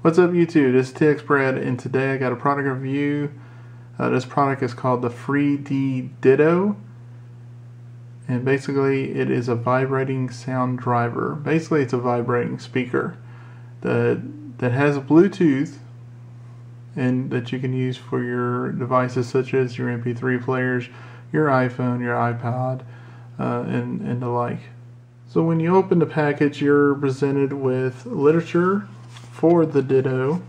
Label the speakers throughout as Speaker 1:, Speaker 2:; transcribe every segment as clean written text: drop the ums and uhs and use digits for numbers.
Speaker 1: What's up YouTube, this is TX Brad, and today I got a product review. This product is called the 3D Ditto, and basically it is a vibrating sound driver. Basically it's a vibrating speaker that has a Bluetooth and that you can use for your devices such as your MP3 players, your iPhone, your iPod, and the like. So when you open the package, you're presented with literature for the Ditto,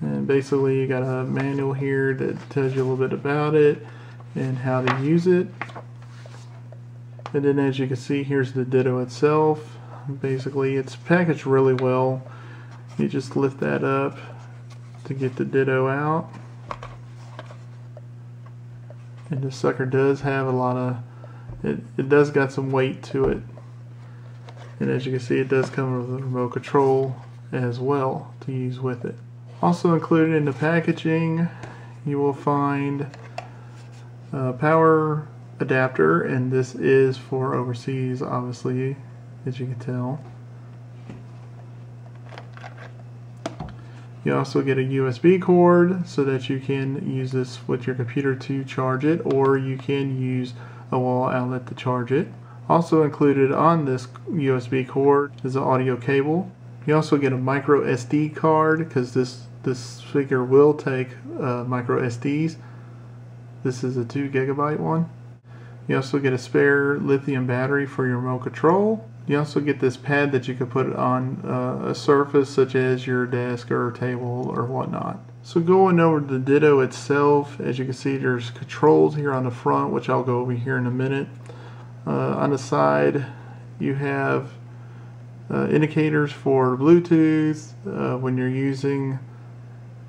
Speaker 1: and basically you got a manual here that tells you a little bit about it and how to use it. And then as you can see, here's the Ditto itself. Basically it's packaged really well. You just lift that up to get the Ditto out, and this sucker does have a lot of it does got some weight to it. And as you can see, it does come with a remote control as well to use with it. Also included in the packaging, you will find a power adapter, and this is for overseas, obviously, as you can tell. You also get a USB cord so that you can use this with your computer to charge it, or you can use a wall outlet to charge it. Also included on this USB cord is an audio cable. You also get a micro SD card, because this speaker will take micro SDs. This is a 2 GB one. You also get a spare lithium battery for your remote control. You also get this pad that you can put on a surface such as your desk or table or whatnot. So going over the Ditto itself, as you can see, there's controls here on the front, which I'll go over here in a minute. On the side you have indicators for Bluetooth when you're using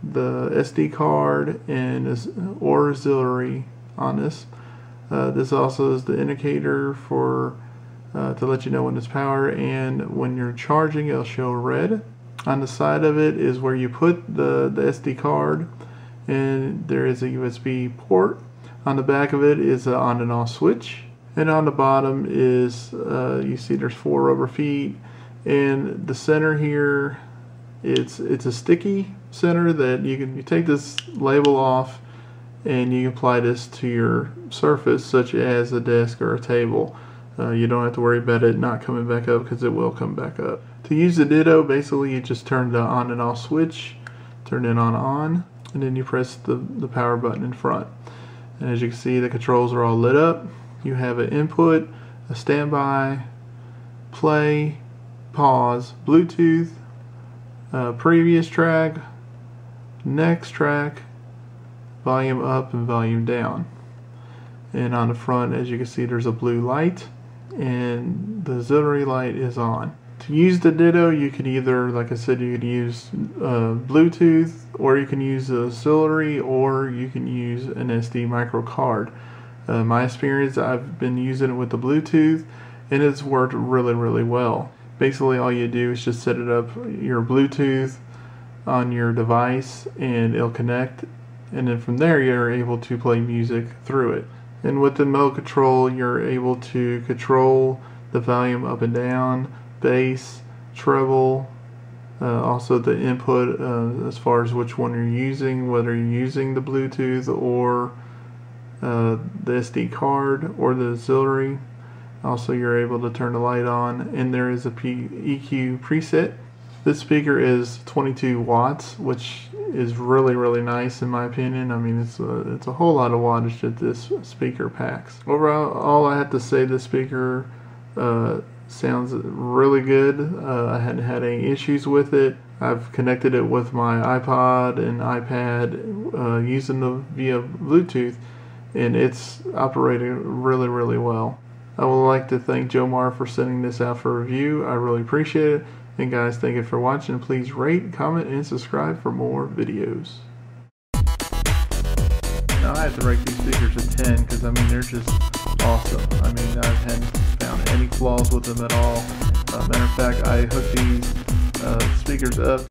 Speaker 1: the SD card, and or auxiliary on this. This also is the indicator for to let you know when it's power, and when you're charging it'll show red. On the side of it is where you put the SD card, and there is a USB port. On the back of it is an on and off switch. And on the bottom is, you see there's 4 rubber feet, and the center here, it's a sticky center that you take this label off and you apply this to your surface such as a desk or a table. You don't have to worry about it not coming back up, because it will come back up. To use the Ditto, basically you just turn the on and off switch, turn it on, and then you press the power button in front. And as you can see, the controls are all lit up. You have an input, a standby, play, pause, Bluetooth, previous track, next track, volume up and volume down. And on the front, as you can see, there's a blue light, and the auxiliary light is on. To use the Ditto, you can either, like I said, you could use Bluetooth, or you can use the auxiliary, or you can use an SD micro card. My experience, I've been using it with the Bluetooth, and it's worked really well. Basically all you do is just set it up, your Bluetooth on your device, and it'll connect, and then from there you're able to play music through it. And with the remote control, you're able to control the volume up and down, bass, treble, also the input as far as which one you're using, whether you're using the Bluetooth or the SD card or the auxiliary. Also you're able to turn the light on, and there is a EQ preset. This speaker is 22 watts, which is really nice in my opinion. I mean, it's a whole lot of wattage that this speaker packs. Overall, all I have to say, this speaker sounds really good. I hadn't had any issues with it. I've connected it with my iPod and iPad using the via Bluetooth, and it's operating really well. I would like to thank Joemar for sending this out for review. I really appreciate it. And guys, thank you for watching. Please rate, comment, and subscribe for more videos. Now I have to rate these speakers a 10, because I mean, they're just awesome. I mean, I haven't found any flaws with them at all. Matter of fact, I hooked these speakers up